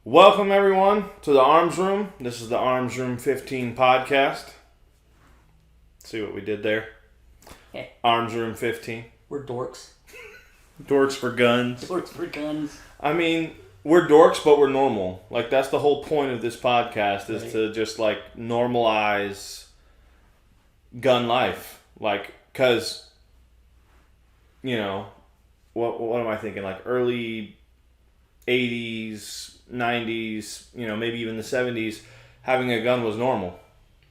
Welcome, everyone, to the Arms Room. This is the Arms Room 15 podcast. See what we did there? Yeah. Arms Room 15. We're dorks. Dorks for guns. Dorks for guns. I mean, we're dorks, but we're normal. Like, that's the whole point of this podcast, is to just, like, normalize gun life. Like, because, you know, what am I thinking? Like, early 80s, 90s, you know, maybe even the 70s, having a gun was normal.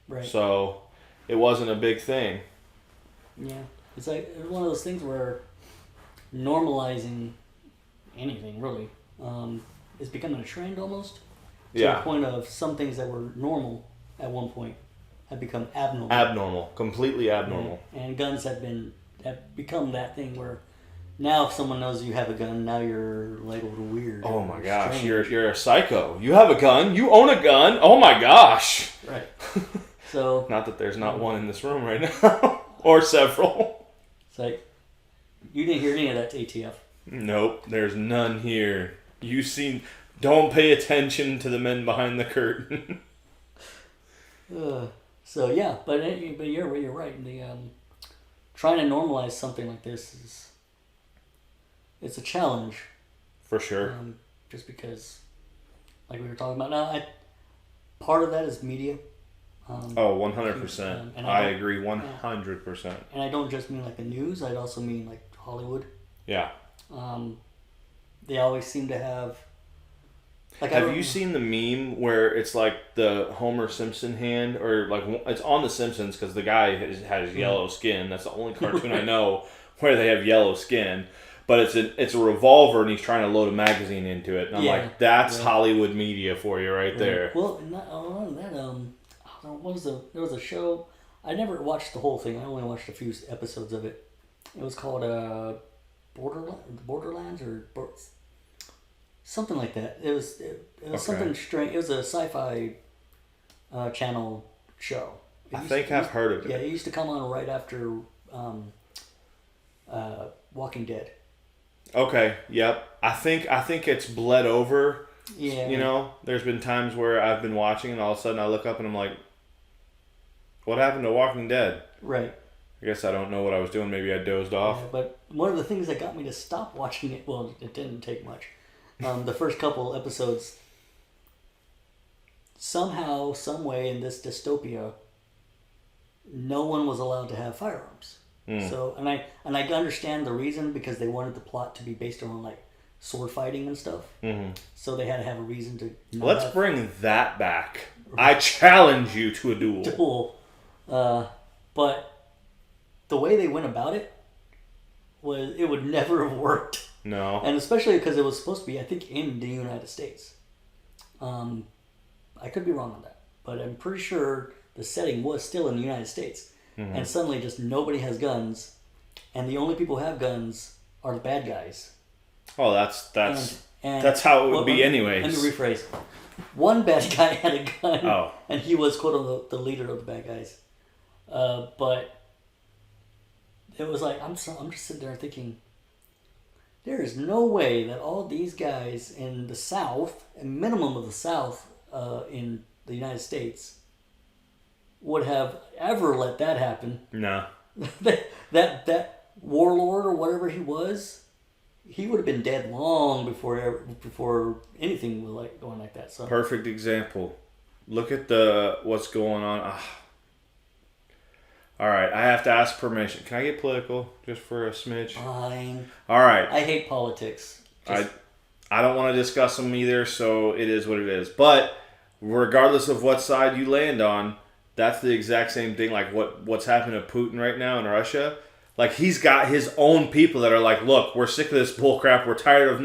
Right. So it wasn't a big thing. Yeah. It's like one of those things where normalizing anything, really, is becoming a trend almost. To the point of some things that were normal at one point have become abnormal. Abnormal. Completely abnormal. And guns have become that thing where now if someone knows you have a gun, now you're labeled weird. Oh my gosh, you're a psycho. You have a gun. You own a gun. Oh my gosh. Right. So not that there's not one in this room right now. Or several. It's like, you didn't hear any of that ATF. Nope, there's none here. Don't pay attention to the men behind the curtain. So yeah, but you're right. Trying to normalize something like this it's a challenge. For sure. Just because, like we were talking about now, part of that is media. 100%. I agree 100%. And I don't just mean like the news. I'd also mean like Hollywood. Yeah. They always seem to have. Like, have you seen the meme where it's like the Homer Simpson hand, or like it's on The Simpsons because the guy has yellow skin. That's the only cartoon I know where they have yellow skin. But it's a revolver and he's trying to load a magazine into it. And I'm like, that's Hollywood media for you right there. Well, not only that, there was a show. I never watched the whole thing. I only watched a few episodes of it. It was called Borderlands or something like that. It was something strange. It was a sci-fi channel show. I've heard of it. Yeah, it used to come on right after Walking Dead. Okay, yep. I think it's bled over. Yeah. You know, there's been times where I've been watching and all of a sudden I look up and I'm like, what happened to Walking Dead? Right. I guess I don't know what I was doing. Maybe I dozed off. Yeah, but one of the things that got me to stop watching it, well, it didn't take much. The first couple episodes, somehow, some way in this dystopia, no one was allowed to have firearms. So, and I understand the reason, because they wanted the plot to be based on like sword fighting and stuff. Mm-hmm. So they had to have a reason to. Let's bring that back. I challenge you to a duel. But the way they went about it it would never have worked. No. And especially because it was supposed to be, I think, in the United States. I could be wrong on that, but I'm pretty sure the setting was still in the United States. Mm-hmm. And suddenly just nobody has guns, and the only people who have guns are the bad guys. Oh, that's how it would be anyways. Let me rephrase. One bad guy had a gun, and he was, quote unquote, the leader of the bad guys. But it was like, I'm just sitting there thinking, there is no way that all these guys in the South, a minimum of the South in the United States, would have ever let that happen. No. that warlord or whatever he was, he would have been dead long before anything was like going like that. So perfect example. Look at what's going on. All right, I have to ask permission. Can I get political just for a smidge? Fine. All right. I hate politics. I don't want to discuss them either, so it is what it is. But regardless of what side you land on, that's the exact same thing. Like what's happening to Putin right now in Russia. Like, he's got his own people that are like, look, we're sick of this bullcrap. We're tired of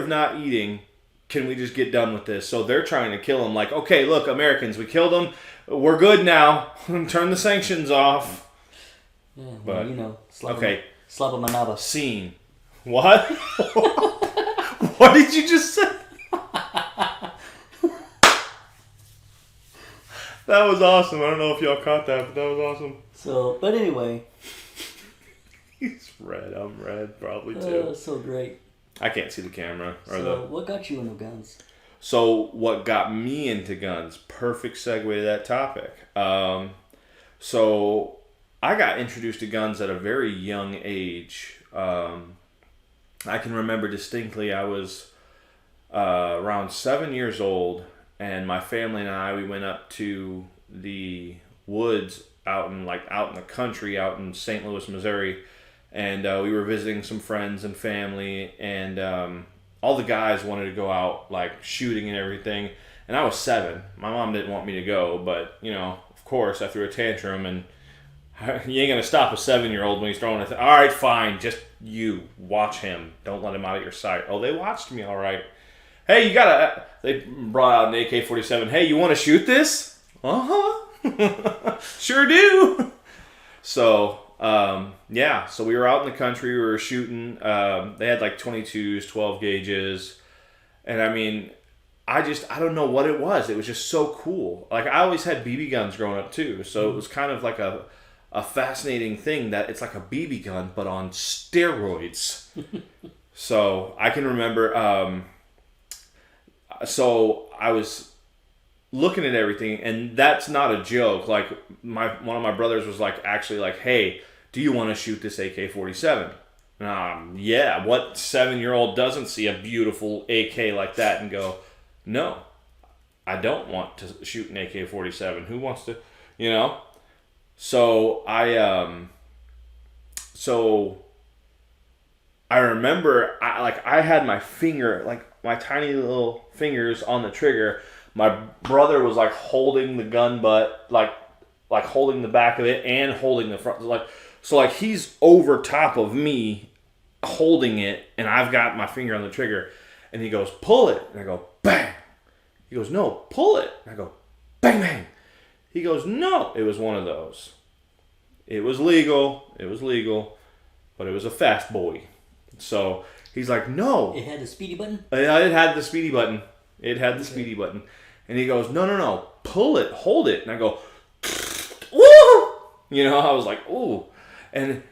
not eating. Can we just get done with this? So they're trying to kill him. Like, okay, look, Americans, we killed him. We're good now. Turn the sanctions off. Yeah, well, but slap him another. Scene. What? What did you just say? That was awesome. I don't know if y'all caught that, but that was awesome. So, but anyway. He's red. I'm red, probably too. So great. I can't see the camera. What got you into guns? So what got me into guns? Perfect segue to that topic. So I got introduced to guns at a very young age. I can remember distinctly I was around 7 years old, and my family and I, we went up to the woods out in the country, out in St. Louis, Missouri, and we were visiting some friends and family, and all the guys wanted to go out like shooting and everything, and I was 7. My mom didn't want me to go, but of course I threw a tantrum, and you ain't gonna stop a 7-year-old when he's throwing a all right, fine, just you watch him, don't let him out of your sight. Oh, they watched me all right. Hey, they brought out an AK-47. Hey, you want to shoot this? Uh-huh. Sure do. So, so we were out in the country. We were shooting. They had like 22s, 12 gauges. And I mean, I don't know what it was. It was just so cool. Like, I always had BB guns growing up too. So it was kind of like a fascinating thing that it's like a BB gun, but on steroids. So I can remember... So I was looking at everything, and that's not a joke. Like one of my brothers was actually like, "Hey, do you want to shoot this AK-47?" Yeah. What 7-year-old doesn't see a beautiful AK like that and go, "No, I don't want to shoot an AK-47. Who wants to?" So I remember I had my finger my tiny little fingers on the trigger. My brother was holding the gun butt, like holding the back of it and holding the front. So he's over top of me holding it, and I've got my finger on the trigger, and he goes, "Pull it." And I go, "Bang." He goes, "No, pull it." And I go, "Bang, bang." He goes, "No." It was one of those. It was legal, but it was a fast boy. So he's like, "No." It had the speedy button? It had the speedy button. Speedy button. And he goes, No, pull it, hold it. And I go, "Woo!" I was like, "Ooh." And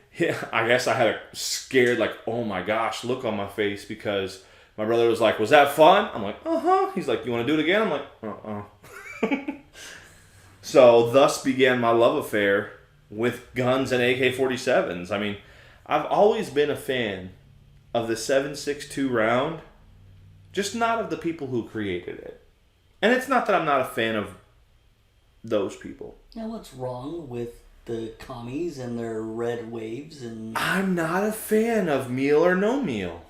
I guess I had a scared, "Oh my gosh," look on my face, because my brother was like, "Was that fun?" I'm like, "Uh-huh." He's like, "You want to do it again?" I'm like, "Uh-uh." So thus began my love affair with guns and AK-47s. I mean, I've always been a fan of the 7.62 round, just not of the people who created it. And it's not that I'm not a fan of those people. Now, what's wrong with the commies and their red waves? And I'm not a fan of meal or no meal.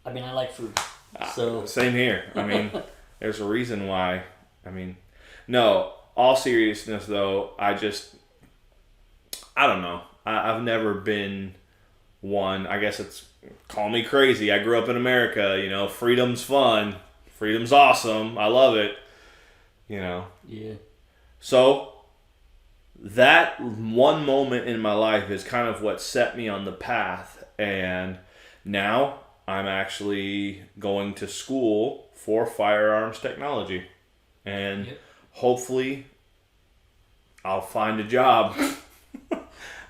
I mean, I like food. So same here. I mean, there's a reason why. I mean, no, all seriousness though, I don't know. I've never been one. I guess call me crazy. I grew up in America, freedom's fun. Freedom's awesome. I love it. Yeah. So that one moment in my life is kind of what set me on the path, and now I'm actually going to school for firearms technology, and hopefully I'll find a job.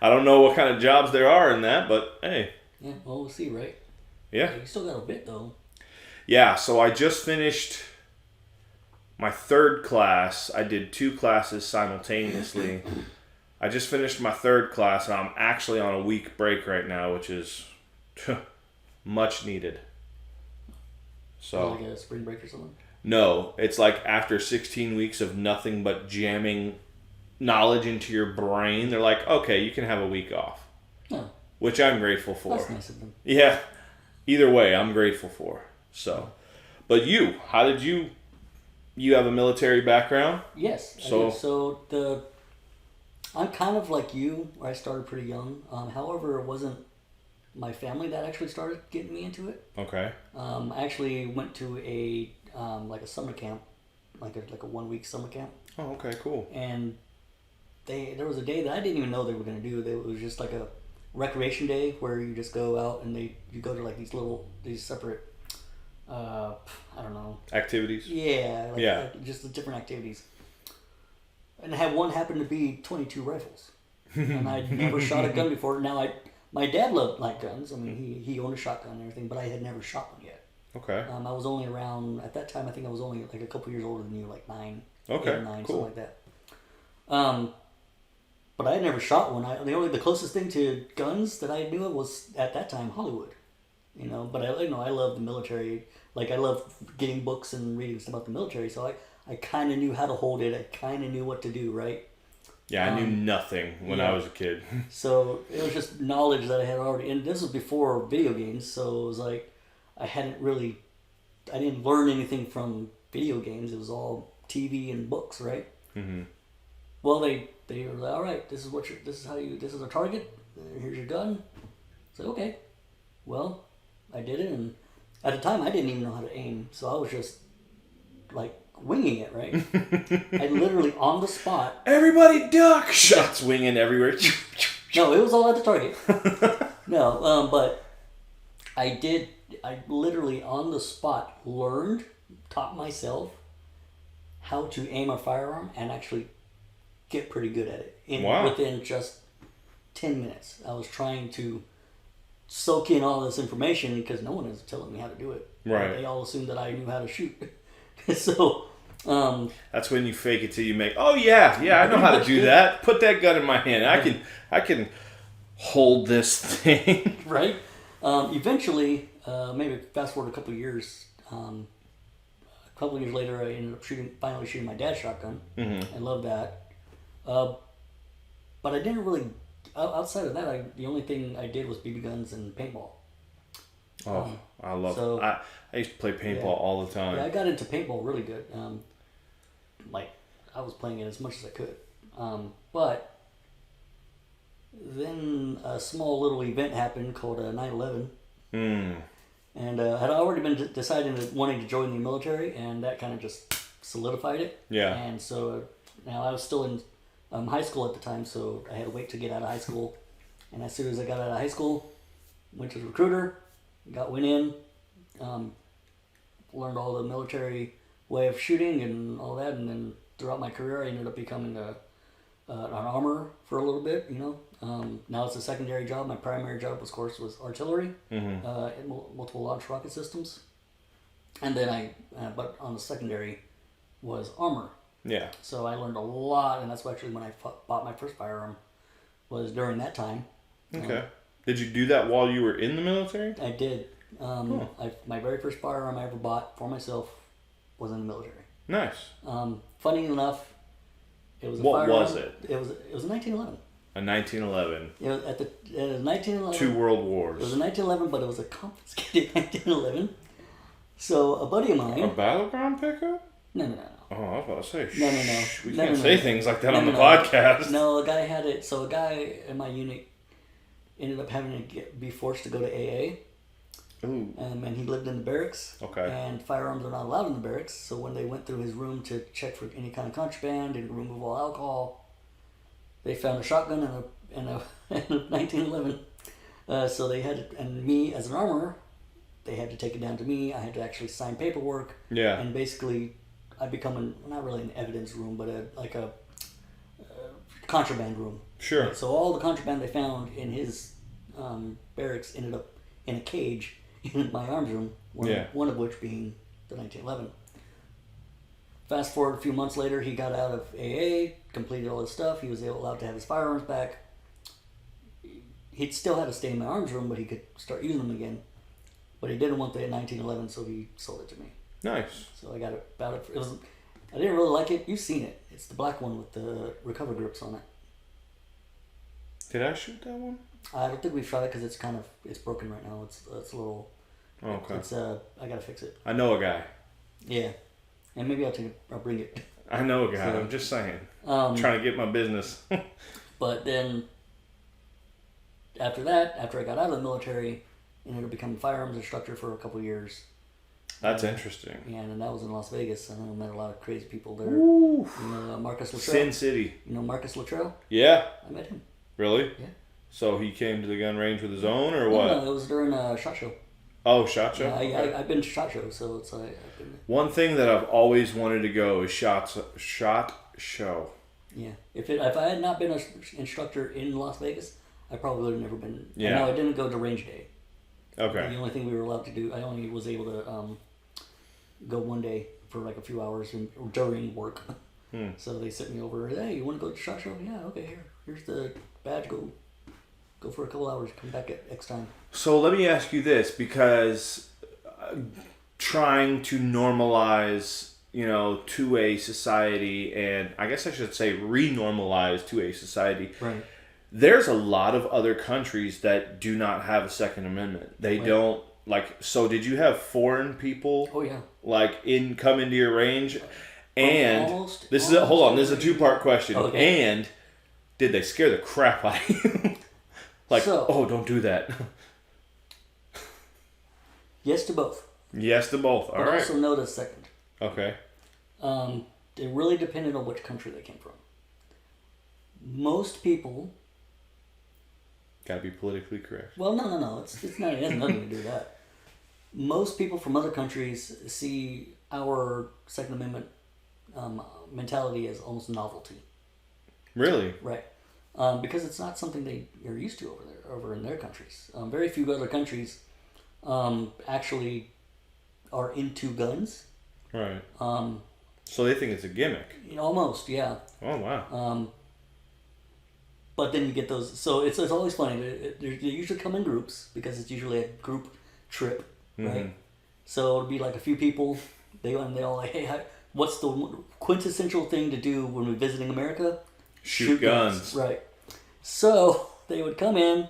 I don't know what kind of jobs there are in that, but hey. Yeah, well, we'll see, right? Yeah. You still got a bit, though. Yeah, so I just finished my 3rd class. I did 2 classes simultaneously. I just finished my 3rd class, and I'm actually on a week break right now, which is much needed. So like a spring break or something? No, it's after 16 weeks of nothing but jamming knowledge into your brain, they're like, "Okay, you can have a week off." Oh. Which I'm grateful for. That's nice of them. Yeah. Either way, I'm grateful for. So, but how did you have a military background? Yes. I'm kind of like you, where I started pretty young. However, it wasn't my family that actually started getting me into it. Okay. I actually went to a summer camp, like a 1-week summer camp. Oh, okay, cool. And there was a day that I didn't even know they were going to do. It was just like a recreation day where you just go out and you go to these separate, I don't know. Activities? Yeah. Just the different activities. And one happened to be 22 rifles. And I'd never shot a gun before. Now My dad liked guns. I mean, he owned a shotgun and everything, but I had never shot one yet. Okay. I was only around, at that time, I think I was only like a couple years older than you, like 9. Okay, 8 or 9, cool. something like that. But I had never shot one. The closest thing to guns that I knew of was, at that time, Hollywood. But I love the military. Like, I love getting books and reading stuff about the military, so I kind of knew how to hold it. I kind of knew what to do, right? Yeah, I knew nothing when I was a kid. So it was just knowledge that I had already, and this was before video games, so it was like I didn't learn anything from video games. It was all TV and books, right? Mm-hmm. Well, they were like, all right, this is a target. Here's your gun. So okay, well, I did it, and at the time I didn't even know how to aim, so I was just like winging it, right? I literally on the spot. Everybody duck! Shots winging everywhere. No, it was all at the target. No, but I literally on the spot taught myself how to aim a firearm and actually get pretty good at it. Within just 10 minutes. I was trying to soak in all this information because no one is telling me how to do it. Right. They all assumed that I knew how to shoot. So that's when you fake it till you make. Oh yeah, I know how to do that. Put that gun in my hand. I can hold this thing. Right. Eventually, maybe fast forward a couple of years. A couple of years later, I ended up finally shooting my dad's shotgun. Mm-hmm. I love that. But I didn't really. Outside of that, the only thing I did was BB guns and paintball. Oh, I love it. I used to play paintball all the time. Yeah, I got into paintball really good. I was playing it as much as I could. But then a small little event happened called 9/11. And I had already been deciding wanting to join the military, and that kind of just solidified it. Yeah. And so now I was still in high school at the time, so I had to wait to get out of high school. And as soon as I got out of high school, went to the recruiter, went in, learned all the military way of shooting and all that, and then throughout my career I ended up becoming an armorer for a little bit. Now it's a secondary job. My primary job, of course, was artillery, multiple launch rocket systems, and then but on the secondary was armor. Yeah. So I learned a lot, and that's actually when I bought my first firearm, was during that time. Okay. Did you do that while you were in the military? I did. My very first firearm I ever bought for myself was in the military. Nice. Funny enough, it was a What firearm. was it? It was a 1911. A 1911. It was 1911. 2 world wars. It was a 1911, but it was a confiscated 1911. So a buddy of mine. A battleground pickup? No. Oh, I was about to say. No. We can't say things like that on the podcast. No, a guy had it. So a guy in my unit ended up having to be forced to go to AA. Ooh. And he lived in the barracks. Okay. And firearms are not allowed in the barracks. So when they went through his room to check for any kind of contraband and remove all alcohol, they found a shotgun and a 1911. So they had to, and me as an armorer, they had to take it down to me. I had to actually sign paperwork. Yeah. And basically, I become not really an evidence room, but a contraband room. Sure. Right? So all the contraband they found in his barracks ended up in a cage in my arms room. One of which being the 1911. Fast forward a few months later, he got out of AA, completed all his stuff. He was allowed to have his firearms back. He still had to stay in my arms room, but he could start using them again. But he didn't want the 1911, so he sold it to me. Nice. So I got it about it. I didn't really like it. You've seen it. It's the black one with the recover grips on it. Did I shoot that one? I don't think we've shot it because it's broken right now. It's a little. Oh, okay. I gotta fix it. I know a guy. Yeah, and maybe I'll bring it. I know a guy. So, I'm just saying. I'm trying to get my business. But then, after I got out of the military, I ended up becoming a firearms instructor for a couple of years. That's interesting. Yeah, and that was in Las Vegas. I met a lot of crazy people there. Ooh. Marcus Luttrell. Sin City. You know Marcus Luttrell? Yeah. I met him. Really? Yeah. So he came to the gun range with his own, or what? No, it was during a SHOT Show. Oh, SHOT Show? Yeah, I've been to SHOT Show, so it's like... One thing that I've always wanted to go is SHOT Show. Yeah. If I had not been an instructor in Las Vegas, I probably would have never been. Yeah. No, I didn't go to range day. Okay. The only thing we were allowed to do, I only was able to go one day for like a few hours during work. So they sent me over. Hey, you want to go to SHOT Show? Yeah. Okay. Here's the badge. Go for a couple hours. Come back at X time. So let me ask you this, because trying to normalize, to a society, and I guess I should say re-normalize to a society. Right. There's a lot of other countries that do not have a Second Amendment. They don't So did you have foreign people? Oh yeah. Come into your range? And this is a two-part question. Okay. And did they scare the crap out of you? Don't do that. Yes to both. Yes to both. All right. Also no to second. Okay. It really depended on which country they came from. Most people. Gotta be politically correct. Well, no. It's not. It has nothing to do with that. Most people from other countries see our Second Amendment mentality as almost novelty. Really? Right. Because it's not something they are used to over in their countries. Very few other countries actually are into guns. Right. So they think it's a gimmick. Almost, yeah. Oh wow. But then you get those. So it's always funny. They usually come in groups because it's usually a group trip, right? So it'll be like a few people. They all like, hey, what's the quintessential thing to do when we're visiting America? Shoot guns. Right. So they would come in,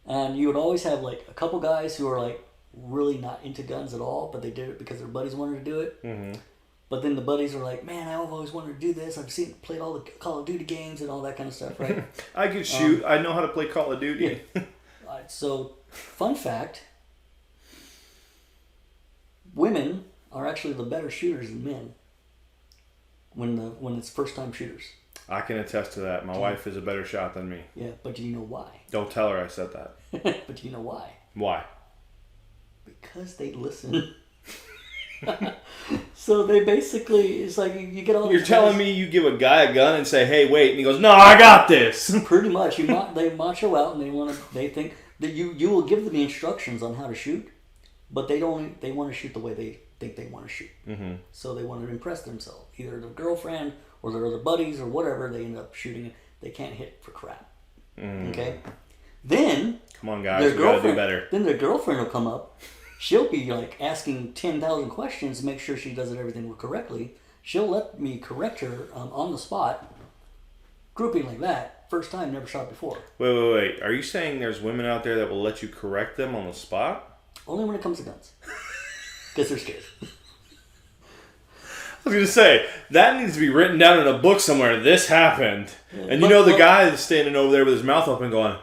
and you would always have like a couple guys who are like really not into guns at all, but they did it because their buddies wanted to do it. Mm-hmm. But then the buddies are like, man, I've always wanted to do this. I've played all the Call of Duty games and all that kind of stuff, right? I could shoot. I know how to play Call of Duty. Yeah. So, fun fact, women are actually the better shooters than men when it's first-time shooters. I can attest to that. My wife is a better shot than me. Yeah, but do you know why? Don't tell her I said that. But do you know why? Why? Because they listen. So they basically, it's like you get all. You're telling me you give a guy a gun and say, "Hey, wait," and he goes, "No, I got this." Pretty much, they macho out and they think that you will give them the instructions on how to shoot, but they want to shoot the way they think they want to shoot. Mm-hmm. So they want to impress themselves, either their girlfriend or their other buddies or whatever. They end up shooting. They can't hit for crap. Okay, then come on, guys, we gotta do better. Then their girlfriend will come up. She'll be like asking 10,000 questions to make sure she does everything correctly. She'll let me correct her on the spot. Grouping like that, first time, never shot before. Wait. Are you saying there's women out there that will let you correct them on the spot? Only when it comes to guns. Because they're scared. I was going to say, that needs to be written down in a book somewhere. This happened. And the guy is standing over there with his mouth open going,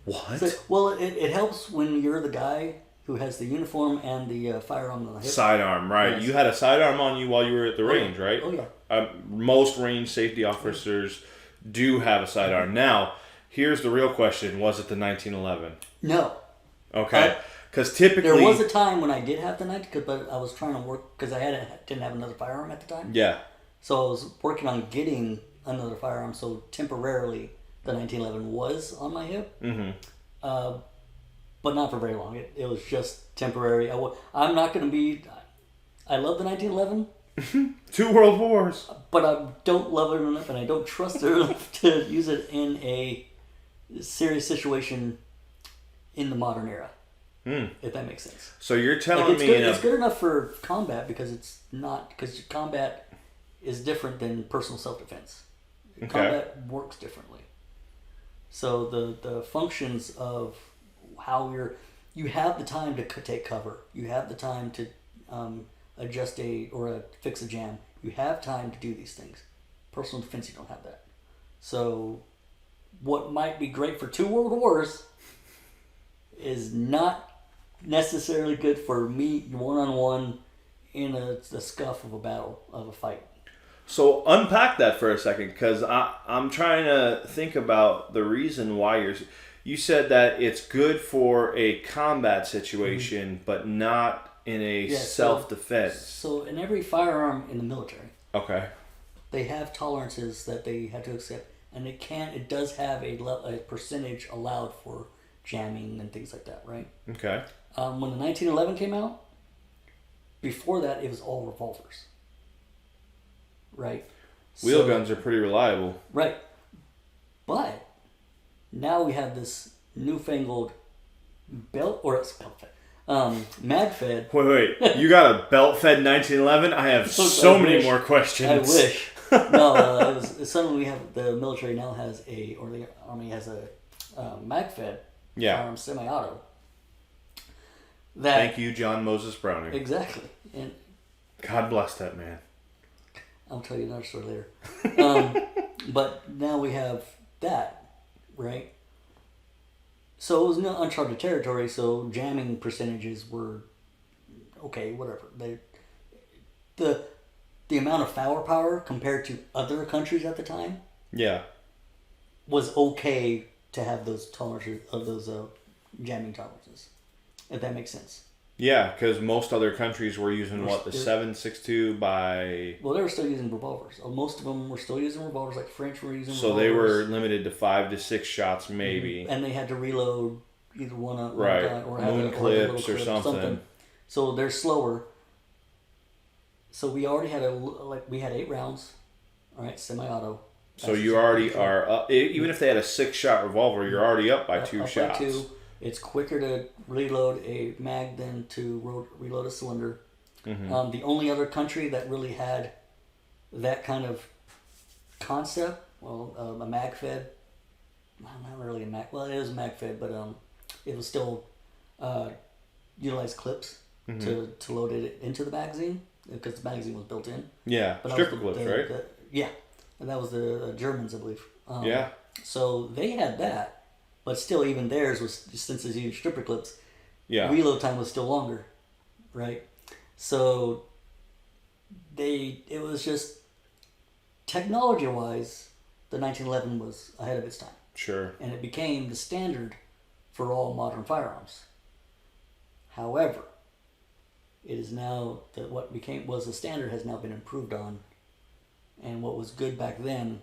what? So, it helps when you're the guy who has the uniform and the firearm on the hip. Sidearm, right. Yes. You had a sidearm on you while you were at the range, right? Oh, yeah. Most range safety officers do have a sidearm. Mm-hmm. Now, here's the real question. Was it the 1911? No. Okay. Because typically... There was a time when I did have the 19, but I was trying to work, because I didn't have another firearm at the time. Yeah. So I was working on getting another firearm, so temporarily the 1911 was on my hip. Mm-hmm. But not for very long. It was just temporary. I'm not going to be... I love the 1911. 2 world wars. But I don't love it enough, and I don't trust it enough to use it in a serious situation in the modern era. If that makes sense. So you're telling me... It's good enough for combat because combat is different than personal self-defense. Okay. Combat works differently. So the functions of... how you have the time to take cover. You have the time to adjust fix a jam. You have time to do these things. Personal defense, you don't have that. So what might be great for 2 world wars is not necessarily good for me one-on-one in a scuff of a battle, of a fight. So unpack that for a second, because I'm trying to think about the reason why you said that it's good for a combat situation, but not in a self-defense. So in every firearm in the military, okay, they have tolerances that they have to accept and it does have a percentage allowed for jamming and things like that, right? Okay. When the 1911 came out, before that it was all revolvers, right? Wheel guns are pretty reliable. Right. But now we have this newfangled mag-fed. Wait. You got a belt-fed 1911? I have so many more questions. I wish. No, it's something we have. The military now has the Army has a mag-fed semi-auto. Thank you, John Moses Browning. Exactly. And God bless that man. I'll tell you another story later. But now we have that, right? So it was no uncharted territory, so jamming percentages were okay, whatever. The amount of firepower compared to other countries at the time was okay to have those tolerances of those jamming tolerances, if that makes sense. Yeah, because most other countries were using the 7.62 by. Well, they were still using revolvers. Most of them were still using revolvers. Like French were using. So revolvers. They were limited to 5 to 6 shots, maybe. And they had to reload either one at right, one time or moon have clips or something. So they're slower. So we already had we had 8 rounds, all right, semi-auto. So you already are up. Even if they had a 6-shot revolver, you're already up by 2 shots. By 2. It's quicker to reload a mag than to reload a cylinder. Mm-hmm. The only other country that really had that kind of concept, a mag fed, not really a mag. Well, it is a mag fed, but it was still utilized clips to load it into the magazine because the magazine was built in. Yeah, but stripper clips, right? And that was the Germans, I believe. Yeah. So they had that. But still, even theirs was, since it's using stripper clips, reload time was still longer, right? So it was just, technology-wise, the 1911 was ahead of its time. Sure. And it became the standard for all modern firearms. However, it is now that what was the standard has now been improved on, and what was good back then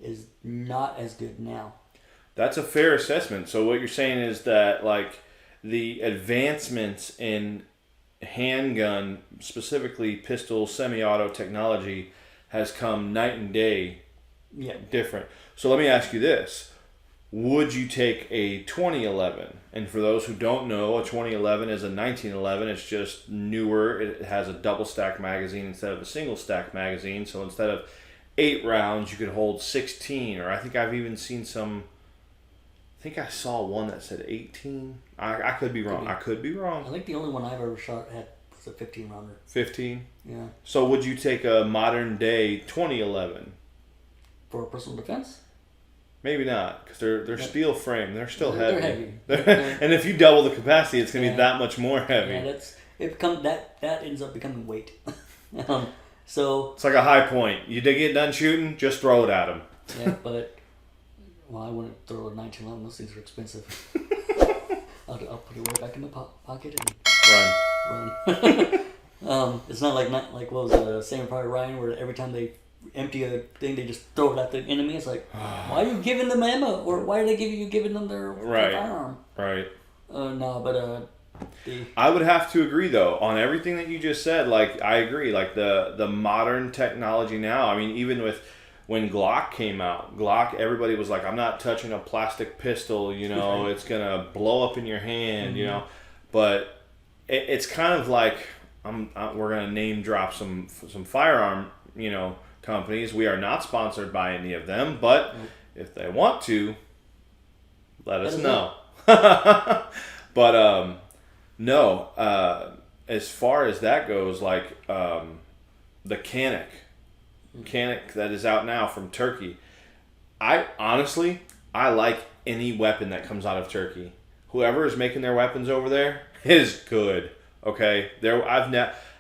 is not as good now. That's a fair assessment. So what you're saying is that like the advancements in handgun, specifically pistol, semi-auto technology, has come night and day different. So let me ask you this. Would you take a 2011? And for those who don't know, a 2011 is a 1911. It's just newer. It has a double stack magazine instead of a single stack magazine. So instead of 8 rounds, you could hold 16. Or I think I've even seen some... I think I saw one that said 18. I could be wrong. I could be wrong. I think the only one I've ever shot was a 15 rounder. 15? Yeah. So would you take a modern day 2011? For a personal defense? Maybe not, because they're steel frame. They're still heavy. They're heavy. And if you double the capacity, it's going to be that much more heavy. Yeah, that ends up becoming weight. So it's like a high point. You did get done shooting, just throw it at them. Yeah, but... Well, I wouldn't throw a 1911. Those things are expensive. I'll put it right back in my pocket and run. It's not like what was it, Saving Private Ryan, where every time they empty a thing, they just throw it at the enemy. It's like, why are you giving them ammo, or why are they giving them their firearm? Right. I would have to agree though on everything that you just said. Like I agree. Like the modern technology now. I mean, even with. When Glock came out, everybody was like, I'm not touching a plastic pistol, it's going to blow up in your hand, But it's kind of like, we're going to name drop some firearm, companies. We are not sponsored by any of them, but if they want to, let us know. But no, as far as that goes, like the Canik that is out now from Turkey. I like any weapon that comes out of Turkey. Whoever is making their weapons over there is good. Okay,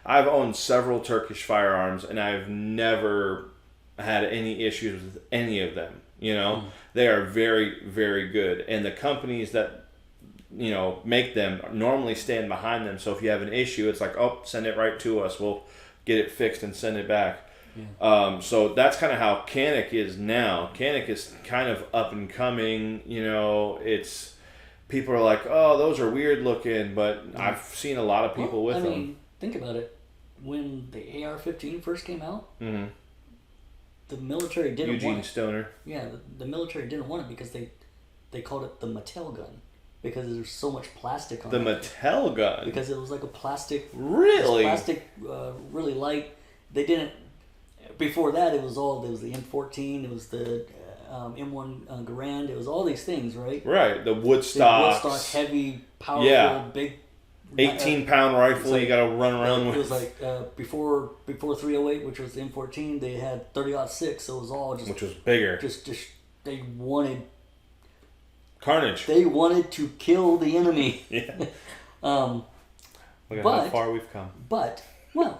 I've owned several Turkish firearms and I've never had any issues with any of them. They are very, very good, and the companies that make them normally stand behind them. So if you have an issue, it's like, oh, send it right to us. We'll get it fixed and send it back. Yeah. So that's kind of how Canic is now. Canic is kind of up and coming. It's people are like, oh, those are weird looking, but I've seen a lot of people with them. Think about it. When the AR-15 first came out, Mm-hmm. the military didn't want it. Eugene Stoner. Yeah, the military didn't want it because they called it the Mattel gun because there's so much plastic on it. The Mattel gun? Because it was like a plastic... Really? Plastic, really light. They didn't... Before that, it was the M14, it was the M1 Garand, it was all these things, right? Right, the Woodstock. Heavy, powerful, big... 18-pound rifle you got to run around with. It was like before 308, which was the M14, they had 30-06, so it was all just... Which was bigger. Just they wanted... Carnage. They wanted to kill the enemy. Yeah. Look at how far we've come. But, well...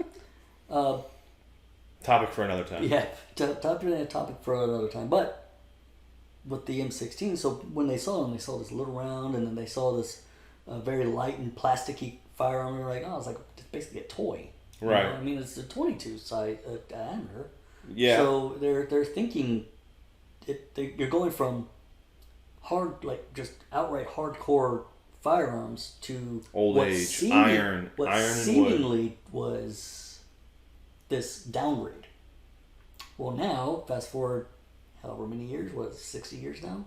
topic for another time. Yeah, topic for another time. But with the M16, so when they saw them, they saw this little round, and then they saw this very light and plasticky firearm. They're like, oh, it's like it's basically a toy. Right. I mean, it's a 22 size diameter. Yeah. So they're thinking, you're going from hard, like just outright hardcore firearms to old age, iron seemingly was this downgrade. Well, now fast forward, however many years, 60 years now.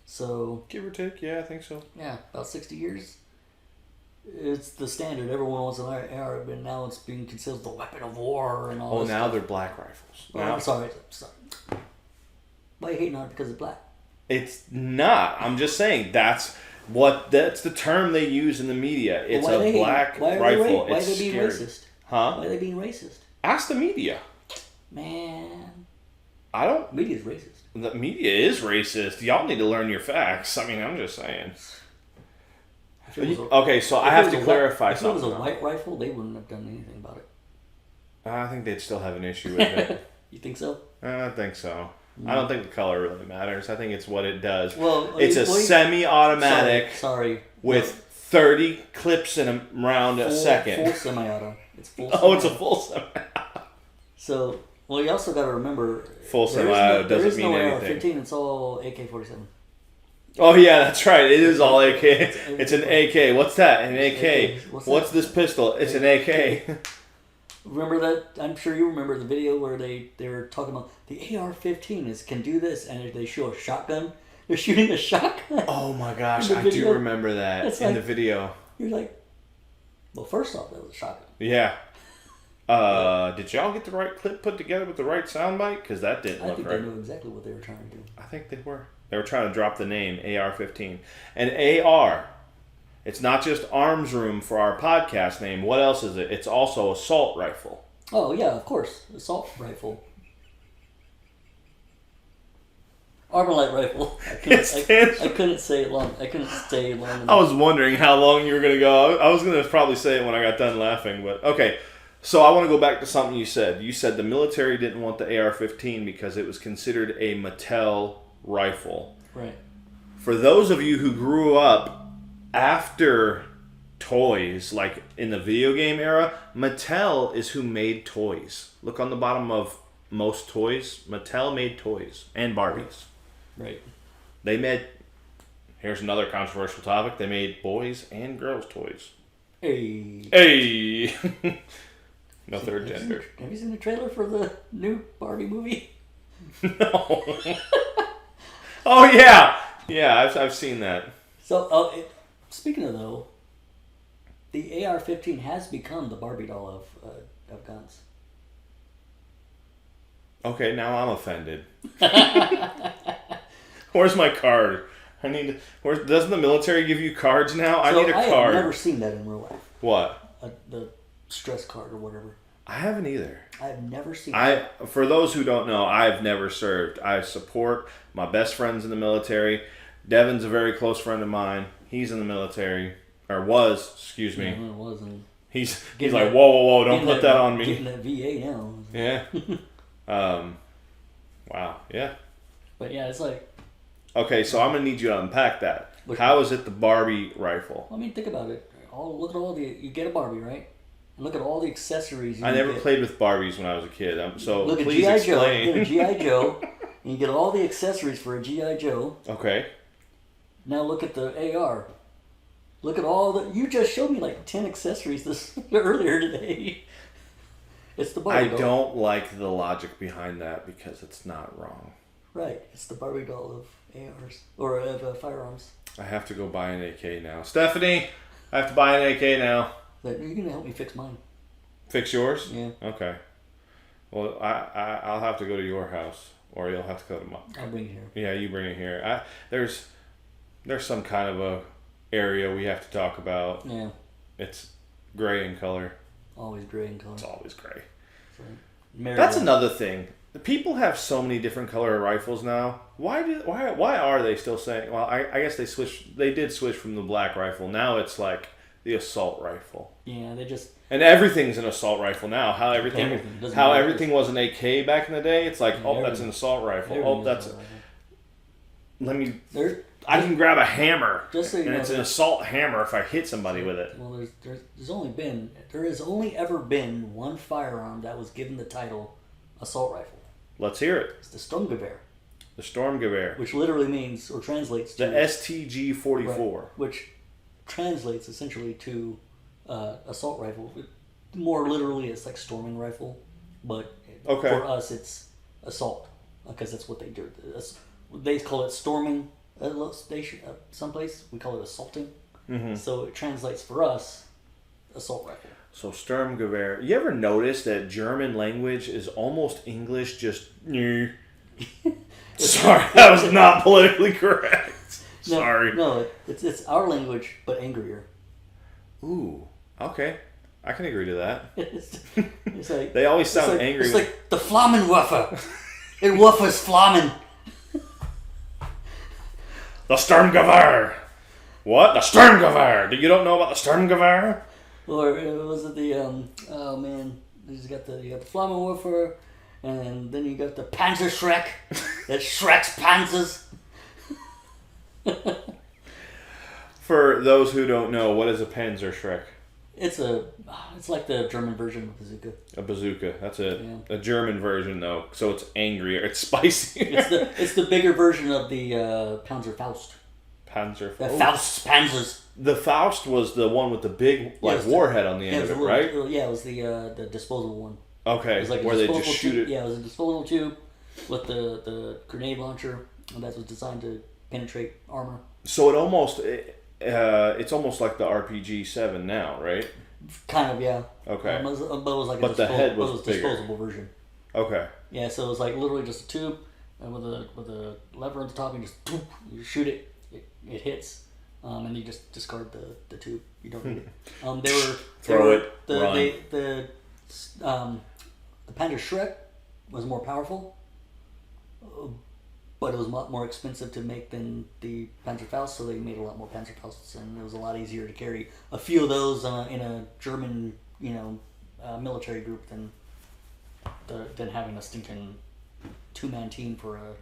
So give or take, yeah, I think so. Yeah, about 60 years. It's the standard. Everyone wants an AR, but now it's being considered the weapon of war and all. Oh, now stuff. they're black rifles. Oh, I'm sorry. Why are you hating on it because it's black? It's not. I'm just saying that's the term they use in the media. It's a black rifle. Why are they being racist? Huh? Why are they being racist? Ask the media. Man. I don't. Media's racist. The media is racist. Y'all need to learn your facts. I mean, I'm just saying. Okay, so I have to clarify something. If it was a white rifle, they wouldn't have done anything about it. I think they'd still have an issue with it. You think so? I think so. I don't think the color really matters. I think it's what it does. Well, it's a semi-automatic with 30 clips in a round a second. Full semi-auto. It's full. It's a full semi-auto. So, well, you also got to remember, full semi-auto doesn't mean anything. There is no AR-15. It's all AK-47. Oh yeah, that's right. It is all AK. It's an AK. What's that? An AK. What's this pistol? It's an AK. Remember that? I'm sure you remember the video where they were talking about the AR-15 can do this, and they show a shotgun. They're shooting a shotgun. Oh my gosh, I do remember that in the video. You're like, well, first off, that was a shotgun. Yeah. Did y'all get the right clip put together with the right soundbite? Because that didn't look right. I think they knew exactly what they were trying to do. I think they were. They were trying to drop the name AR-15. And AR, it's not just arms room for our podcast name. What else is it? It's also assault rifle. Oh, yeah, of course. Assault rifle. Armalite rifle. I couldn't say it long. I couldn't stay long enough. I was wondering how long you were going to go. I was going to probably say it when I got done laughing. But okay, so I want to go back to something you said. You said the military didn't want the AR-15 because it was considered a Mattel rifle. Right. For those of you who grew up after toys, like in the video game era, Mattel is who made toys. Look on the bottom of most toys. Mattel made toys and Barbies. Right. They made, here's another controversial topic, they made boys and girls toys. Hey! No third gender. Have you seen the trailer for the new Barbie movie? No. Oh yeah! Yeah, I've seen that. So, speaking of though, the AR-15 has become the Barbie doll of guns. Okay, now I'm offended. Where's my card? I need. Doesn't the military give you cards now? I need a card. I have never seen that in real life. What? The stress card or whatever. I haven't either. I've never seen that. For those who don't know, I've never served. I support my best friends in the military. Devin's a very close friend of mine. He's in the military. Or was, excuse me. No, it wasn't. He's like, whoa, don't put that on me. Getting that VA now. Yeah. Wow, yeah. But yeah, it's like... Okay, so I'm going to need you to unpack that. How is it the Barbie rifle? I mean, think about it. Look at all you get a Barbie, right? and look at all the accessories. I never played with Barbies when I was a kid. So look please at explain. Get a G.I. Joe, and you get all the accessories for a G.I. Joe. Okay. Now look at the AR. Look at all the... You just showed me like 10 accessories earlier today. It's the Barbie doll. I don't like the logic behind that because it's not wrong. Right. It's the Barbie doll of ARs. Or of firearms. I have to go buy an AK now. Stephanie, I have to buy an AK now. You're going to help me fix mine. Fix yours? Yeah. Okay. Well, I'll have to go to your house. Or you'll have to go to mine. I'll bring it here. Yeah, you bring it here. There's some kind of a area we have to talk about. Yeah. It's gray in color. Always gray in color. It's always gray. So, that's another thing. The people have so many different color rifles now. Why are they still saying? Well, I guess they switched. They did switch from the black rifle. Now it's like the assault rifle. Yeah, they just. And everything's an assault rifle now. How everything was an AK back in the day. It's like, that's an assault rifle. I can grab a hammer, and it's an assault hammer if I hit somebody with it. Well, there has only ever been one firearm that was given the title assault rifle. Let's hear it. It's the Sturmgewehr. The Sturmgewehr. Which literally means, or translates to... The STG-44. Right, which translates essentially to assault rifle. More literally, it's like storming rifle, but for us, it's assault, because that's what they do. They call it storming station someplace. We call it assaulting. Mm-hmm. So it translates for us assault rifle. So Sturmgewehr. You ever notice that German language is almost English? Just sorry, that was not politically correct. Sorry. No, it's our language, but angrier. Ooh, okay. I can agree to that. It's like they always sound angry. It's like the Flammenwaffe. It waffers Flammen. The Sturmgewehr. What? The Sturmgewehr. You don't know about the Sturmgewehr? Or was it the oh man, you got the Flammenwerfer, and then you got the Panzerschreck. That Shrek's panzers. For those who don't know, what is a Panzerschreck? It's like the German version of bazooka. A bazooka, that's it. Yeah. A German version though, so it's angrier, it's spicier. It's the bigger version of the Panzerfaust. Panzerfaust. Faust's Panzers. The Faust was the one with the big warhead on the end of it, right? Yeah, it was the disposable one. Okay, it was like where they just shoot it. Yeah, it was a disposable tube with the grenade launcher, and that was designed to penetrate armor. So it's almost like the RPG-7 now, right? Kind of, yeah. Okay. But it was like the head was bigger. Disposable version. Okay. Yeah, so it was like literally just a tube, and with a lever on the top, and you shoot it, it hits. And you just discard the tube. You don't need it. The Panzerschreck was more powerful, but it was a lot more expensive to make than the Panzerfaust, so they made a lot more Panzerfausts, and it was a lot easier to carry a few of those in a German, military group than having a stinking two-man team for a.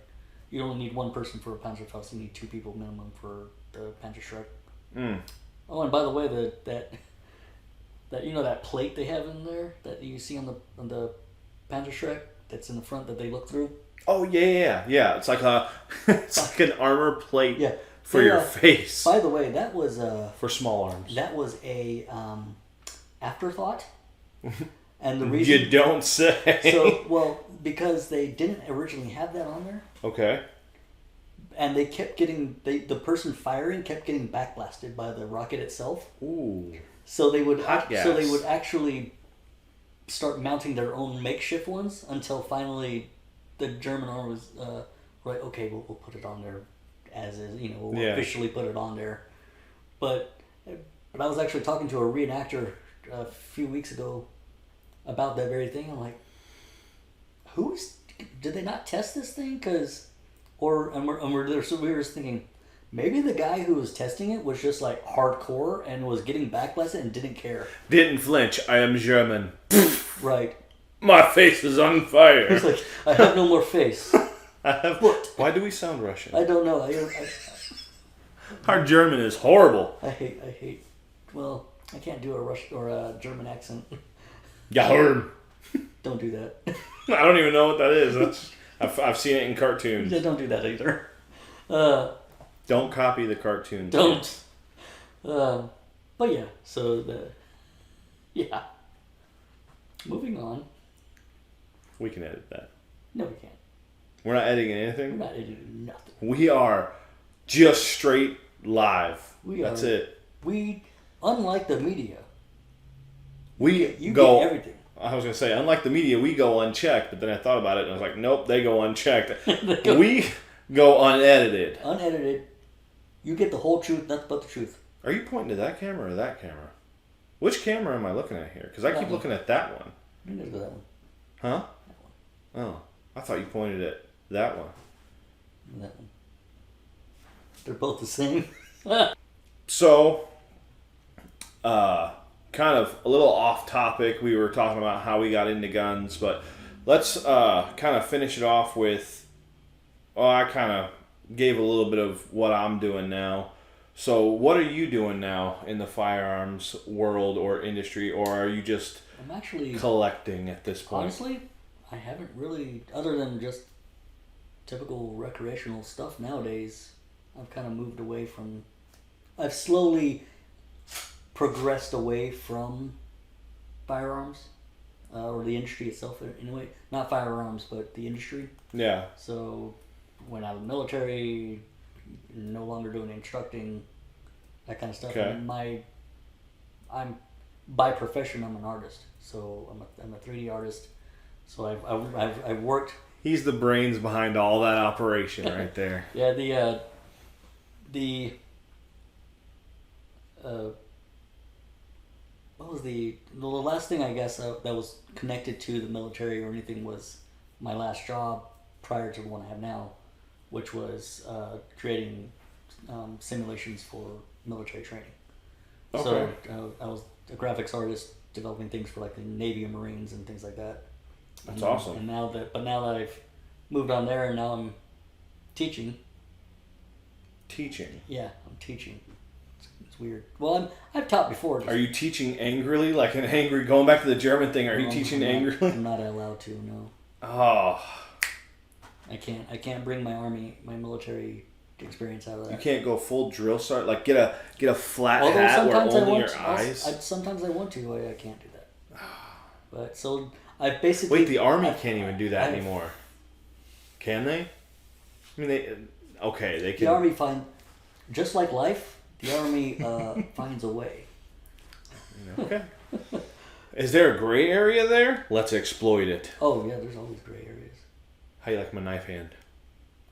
You only need one person for a Panzerfaust. You need two people minimum for the Panzerschreck. Mm. Oh, and by the way, that that plate they have in there that you see on the Panzerschreck that's in the front that they look through. Oh yeah. It's like an armor plate for your face. By the way, that was for small arms. That was a afterthought, and the reason you don't say. So because they didn't originally have that on there. Okay. And they kept getting the person firing kept getting backblasted by the rocket itself. Ooh. So they would actually start mounting their own makeshift ones until finally the German army was right. Okay, we'll put it on there as is. We'll officially put it on there. But I was actually talking to a reenactor a few weeks ago about that very thing. I'm like, did they not test this thing? We were thinking, maybe the guy who was testing it was just like hardcore and was getting backblasted and didn't care. Didn't flinch. I am German. Right. My face is on fire. It's like, I have no more face. Why do we sound Russian? I don't know. Our German is horrible. I hate. Well, I can't do a Russian or a German accent. Ja, heard. Don't do that. I don't even know what that is. I've seen it in cartoons. Yeah, don't do that either. Don't copy the cartoon. Don't. But yeah, so yeah. Moving on. We can edit that. No, we can't. We're not editing anything? We're not editing nothing. We are just straight live. That's it. We, unlike the media, you go, get everything. I was going to say, unlike the media, we go unchecked, but then I thought about it and I was like, nope, they go unchecked. We go unedited. Unedited. You get the whole truth, nothing but the truth. Are you pointing to that camera or that camera? Which camera am I looking at here? Because I keep looking at that one. You need to go that one. Huh? That one. Oh, I thought you pointed at that one. That one. They're both the same. So, kind of a little off topic. We were talking about how we got into guns, but let's kind of finish it off with, I kind of gave a little bit of what I'm doing now. So what are you doing now in the firearms world or industry, or are you just I'm actually collecting at this point? Honestly, I haven't really, other than just typical recreational stuff nowadays, I've kind of moved away from, I've slowly progressed away from firearms, or the industry itself anyway. Not firearms, but the industry. Yeah. So, went out of the military, no longer doing instructing, that kind of stuff. Okay. And I'm by profession, I'm an artist. So I'm a 3D artist. So I've worked. He's the brains behind all that operation right there. Yeah, what was the last thing I guess that was connected to the military or anything was my last job prior to the one I have now, which was creating simulations for military training. Okay. So I was a graphics artist developing things for like the Navy and Marines and things like that. That's awesome. And now that I've moved on there and now I'm teaching. Teaching? Yeah, I'm teaching. It's weird. Well, I've taught before. Are you teaching angrily? Like an angry, going back to the German thing, are you teaching angrily? I'm not allowed to, no. Oh. I can't bring my military experience out of that. You can't go full drill sergeant, like get a flat hat where only your eyes. Sometimes I want to. I can't do that. But so I basically. Wait, the Army can't even do that anymore. Can they? I mean, they can. The Army just like life. The Army finds a way. Okay. Is there a gray area there? Let's exploit it. Oh yeah, there's always gray areas. How you like my knife hand?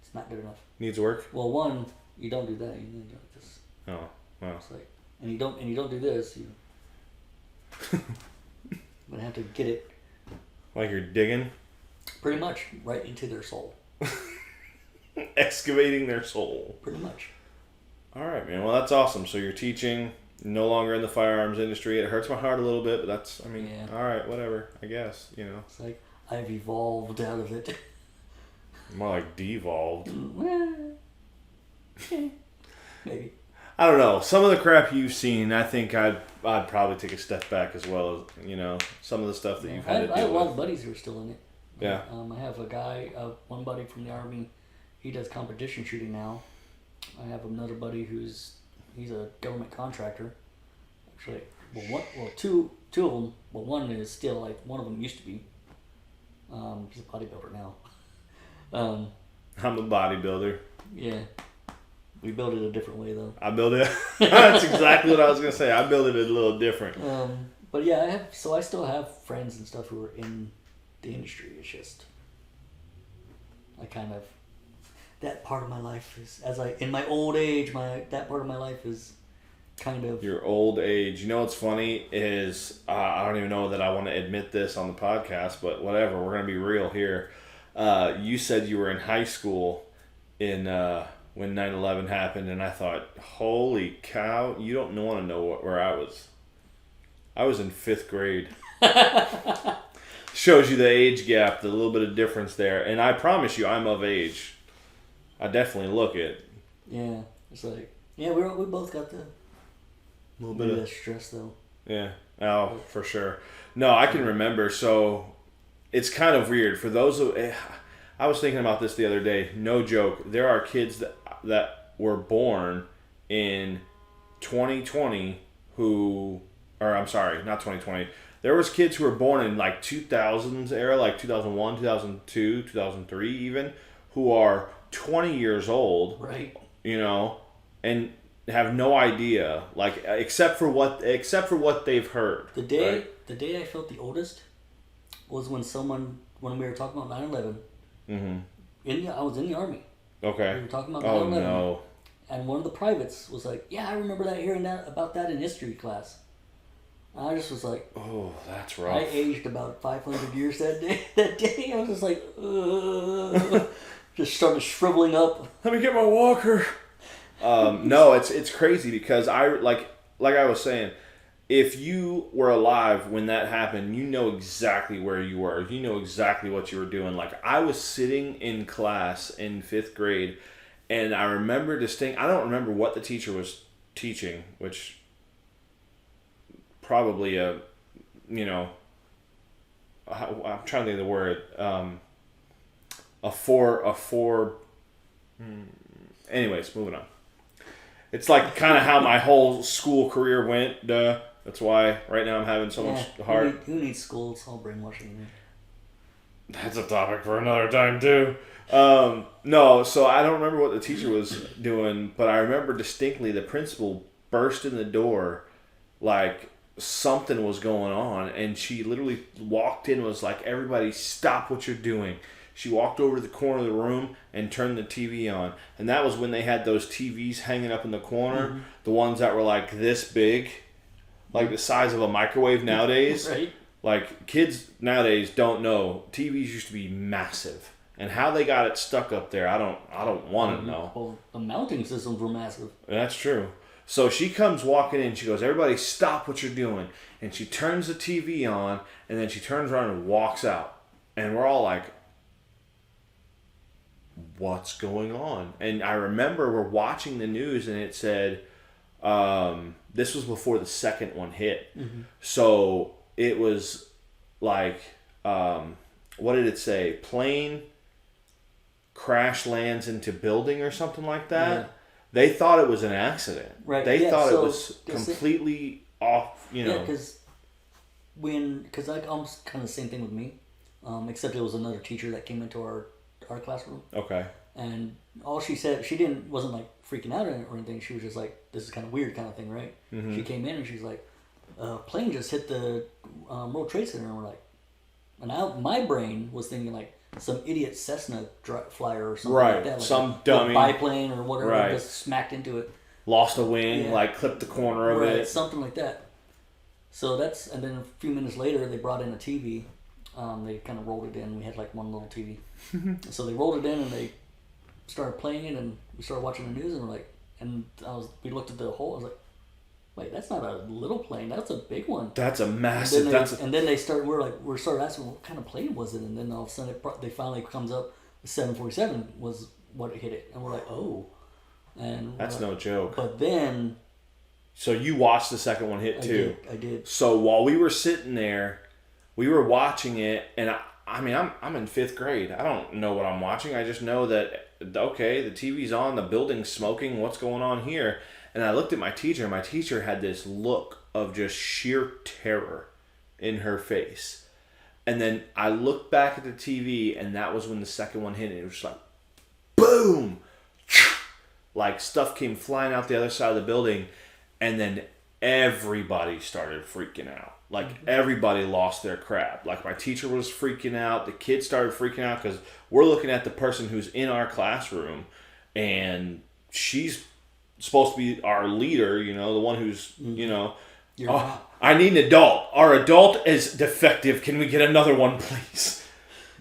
It's not good enough. Needs work. Well, one, you don't do that. You do this. Oh, well. It's like, and you don't do this. You. I'm gonna have to get it. Like you're digging. Pretty much right into their soul. Excavating their soul. Pretty much. All right, man. Well, that's awesome. So you're teaching, no longer in the firearms industry. It hurts my heart a little bit, but all right, whatever. I guess, It's like I've evolved out of it. More like devolved. Maybe. I don't know. Some of the crap you've seen, I think I'd probably take a step back as well as, some of the stuff that you've had to deal with. I have a lot of buddies who are still in it. Yeah. I have a guy, one buddy from the Army. He does competition shooting now. I have another buddy he's a government contractor. Actually, two of them. Well, one is still one of them used to be. He's a bodybuilder now. I'm a bodybuilder. Yeah. We build it a different way though. I build it. That's exactly what I was gonna say. I build it a little different. But yeah, I still have friends and stuff who are in the industry. It's just that part of my life is in my old age. That part of my life is kind of your old age. You know what's funny is I don't even know that I want to admit this on the podcast, but whatever. We're gonna be real here. You said you were in high school when 9/11 happened, and I thought, holy cow, you don't want to know where I was. I was in 5th grade. Shows you the age gap, the little bit of difference there. And I promise you, I'm of age. I definitely look it. Yeah, it's we both got the little bit of stress though. Yeah. Oh, for sure. No, I can remember. So it's kind of weird for those who. I was thinking about this the other day. No joke. There are kids that were born in 2020 who, or I'm sorry, not 2020. There was kids who were born in like 2000s era, like 2001, 2002, 2003 even, who are 20 years old. Right. You know, and have no idea, like except for what they've heard. The day I felt the oldest was when we were talking about 9/11. Mm-hmm. I was in the Army. Okay. We were talking about 9/11. Oh no. And one of the privates was like, "Yeah, I remember hearing about that in history class." And I just was like, "Oh, that's rough." I aged about 500 years that day. I was just like, just started shriveling up. Let me get my walker. No, it's crazy because I like I was saying, if you were alive when that happened, you know exactly where you were. You know exactly what you were doing. Like I was sitting in class in 5th grade, and I remember I don't remember what the teacher was teaching, which probably I'm trying to think of the word. Anyways, moving on. It's like kind of how my whole school career went. That's why right now I'm having so much heart. Who needs school? It's all brainwashing. That's a topic for another time too. No, so I don't remember what the teacher was doing, but I remember distinctly the principal burst in the door like something was going on, and she literally walked in and was like, "Everybody stop what you're doing." She walked over to the corner of the room and turned the TV on. And that was when they had those TVs hanging up in the corner. Mm-hmm. The ones that were like this big. Like the size of a microwave nowadays. Right. Like kids nowadays don't know. TVs used to be massive. And how they got it stuck up there, I don't want to know. Well, the mounting systems were massive. That's true. So she comes walking in. She goes, "Everybody stop what you're doing." And she turns the TV on. And then she turns around and walks out. And we're all like, what's going on? And I remember we're watching the news and it said this was before the second one hit. Mm-hmm. So it was like what did it say? Plane crash lands into building or something like that. Yeah. They thought it was an accident. Right. They thought it was completely off, Yeah, because I almost kind of the same thing with me, except it was another teacher that came into our classroom. Okay. And all she said, wasn't like freaking out or anything. She was just like, "This is kind of weird," kind of thing, right? Mm-hmm. She came in and she's like, "Plane just hit the World Trade Center," and we're like, and my brain was thinking like some idiot Cessna flyer or something like that, like some dummy biplane or whatever, just smacked into it, lost a wing, like clipped the corner of it, something like that. So and then a few minutes later they brought in a TV. They kind of rolled it in. We had like one little TV. So they rolled it in and they started playing it, and we started watching the news, and we're like, we looked at the hole. I was like, "Wait, that's not a little plane. That's a big one. That's a massive." And then they started. We started asking, what kind of plane was it? And then all of a sudden, they finally comes up. The 747 was what hit it, and we're like, "Oh," and that's no joke. But then, so you watched the second one hit too. I did. So while we were sitting there, we were watching it, and I'm in 5th grade. I don't know what I'm watching. I just know that, okay, the TV's on, the building's smoking, what's going on here? And I looked at my teacher, and my teacher had this look of just sheer terror in her face. And then I looked back at the TV, and that was when the second one hit, and it was just like, boom! Like stuff came flying out the other side of the building, and then everybody started freaking out. Like, everybody lost their crap. Like, my teacher was freaking out. The kids started freaking out because we're looking at the person who's in our classroom, and she's supposed to be our leader, the one who's, I need an adult. Our adult is defective. Can we get another one, please?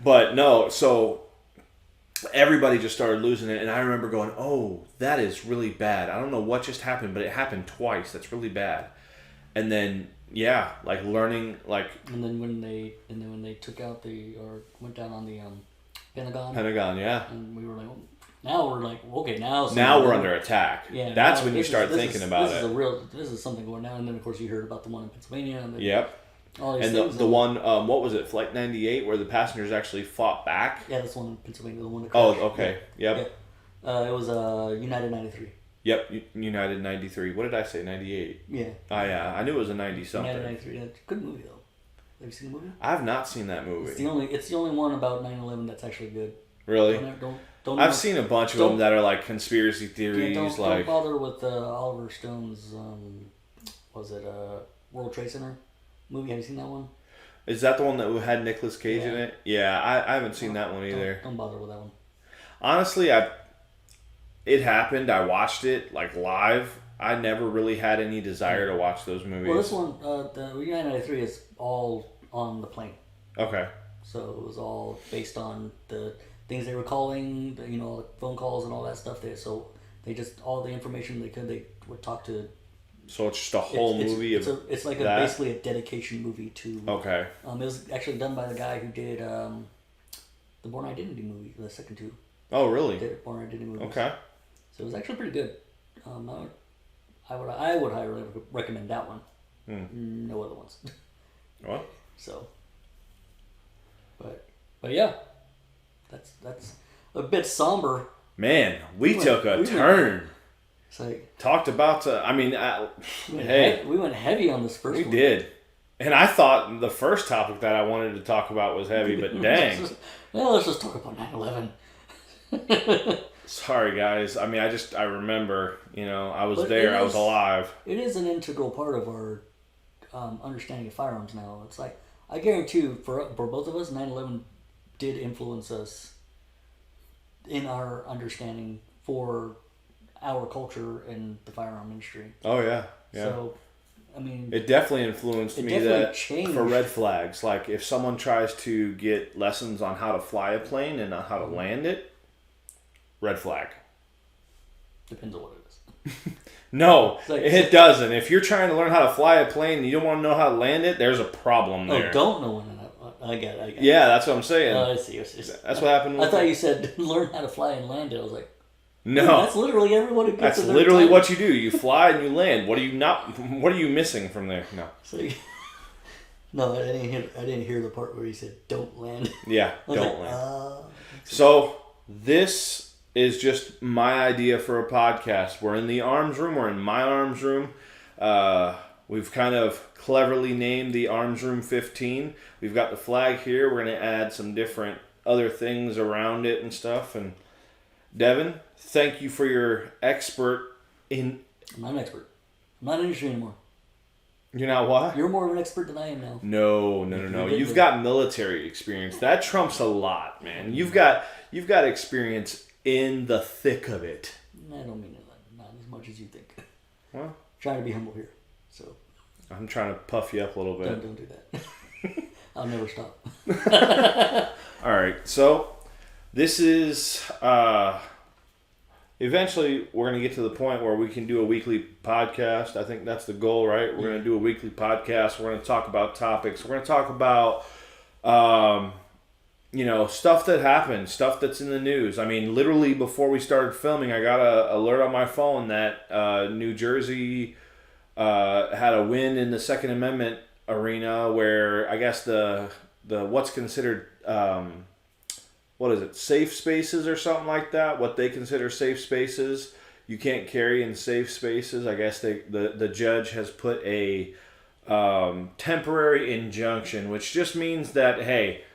But no, so everybody just started losing it, and I remember going, "Oh, that is really bad. I don't know what just happened, but it happened twice. That's really bad." And then, yeah, like learning, like. And then when they took out went down on the Pentagon. Pentagon, yeah. And we were like, "Oh, Now we're like, okay, now we're under attack. Yeah, that's when you start thinking about it. This is something going on, and then of course you heard about the one in Pennsylvania. And yep. All these and things the one, what was it, Flight 98, where the passengers actually fought back? Yeah, that's one in Pennsylvania, the one that crashed. Oh, okay. Yep. It was United 93. Yep, United 93. What did I say, 98? Yeah. Oh, yeah. I knew it was a 90-something. United 93. Yeah, good movie, though. Have you seen the movie? I have not seen that movie. It's the only one about 9/11 that's actually good. Really? Don't I've seen a bunch of them that are like conspiracy theories. Don't bother with Oliver Stone's, World Trade Center movie. Have you seen that one? Is that the one that had Nicolas Cage in it? Yeah, I haven't seen that one either. Don't bother with that one. Honestly, it happened. I watched it like live. I never really had any desire to watch those movies. Well, this one, the United 93 is all on the plane. Okay. So it was all based on the things they were calling, phone calls and all that stuff there. So they just, all the information they would talk to. So it's just a whole movie of it's like basically a dedication movie to. Okay. It was actually done by the guy who did the Born Identity movie, the second two. Oh, really? Born Identity movies. Okay. So it was actually pretty good. I would highly recommend that one. No other ones. What? So. But yeah, that's a bit somber. Man, we took a turn. It's like, talked about we went heavy on this first one. We did. And I thought the first topic that I wanted to talk about was heavy, but dang. Let's just talk about 9/11. Sorry, guys. I mean, I remember, I was there. I was alive. It is an integral part of our understanding of firearms now. It's like, I guarantee you, for both of us, 9/11 did influence us in our understanding for our culture and the firearm industry. Oh, yeah. Yeah. So, I mean, it definitely influenced me changed. For red flags. Like, if someone tries to get lessons on how to fly a plane and on how to land it, red flag. Depends on what it is. No, it doesn't. If you're trying to learn how to fly a plane and you don't want to know how to land it, there's a problem there. Oh, don't know when I get it. Yeah, that's what I'm saying. I see. That's what happened. I thought you said learn how to fly and land it. I was like, no, that's literally everyone who gets. That's literally what you do. You fly and you land. What are you missing from there? No. No, I didn't hear the part where he said don't land. Yeah, don't land. So this is just my idea for a podcast. We're in the arms room. We're in my arms room. We've kind of cleverly named the Arms Room 15. We've got the flag here. We're going to add some different other things around it and stuff. And Devin, thank you for your expert in... I'm not an expert. I'm not in the industry anymore. You're not what? You're more of an expert than I am now. No. You've got military experience. That trumps a lot, man. You've got experience in the thick of it. I don't mean it. Not as much as you think. Well, I'm trying to be humble here. So I'm trying to puff you up a little bit. Don't do that. I'll never stop. All right. So this is eventually we're going to get to the point where we can do a weekly podcast. I think that's the goal, right? We're going to do a weekly podcast. We're going to talk about topics. We're going to talk about stuff that happened, stuff that's in the news. I mean, literally before we started filming, I got an alert on my phone that New Jersey had a win in the Second Amendment arena, where I guess the what's considered safe spaces or something like that. What they consider safe spaces, you can't carry in safe spaces. I guess the judge has put a temporary injunction, which just means that, hey,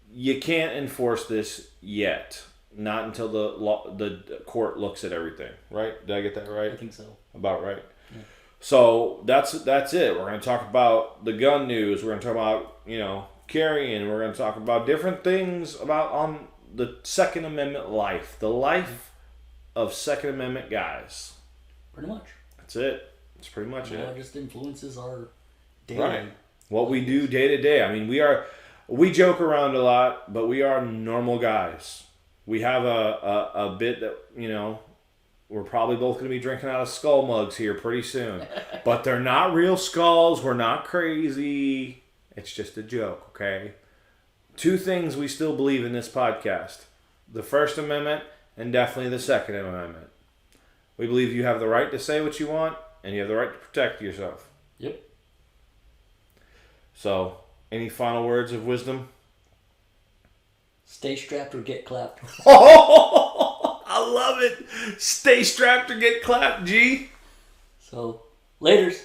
you can't enforce this yet. Not until the court looks at everything. Right? Did I get that right? I think so. About right. Yeah. So that's it. We're going to talk about the gun news. We're going to talk about carrying. We're going to talk about different things about on the Second Amendment life, the life of Second Amendment guys. Pretty much. That's it. That's pretty much it. It just influences our day. Right. What we do day to day. I mean, we joke around a lot, but we are normal guys. We have a bit that, we're probably both going to be drinking out of skull mugs here pretty soon. But they're not real skulls. We're not crazy. It's just a joke, okay? 2 things we still believe in this podcast. The First Amendment and definitely the Second Amendment. We believe you have the right to say what you want, and you have the right to protect yourself. Yep. So, any final words of wisdom? Stay strapped or get clapped. Oh, I love it. Stay strapped or get clapped, G. So, laters.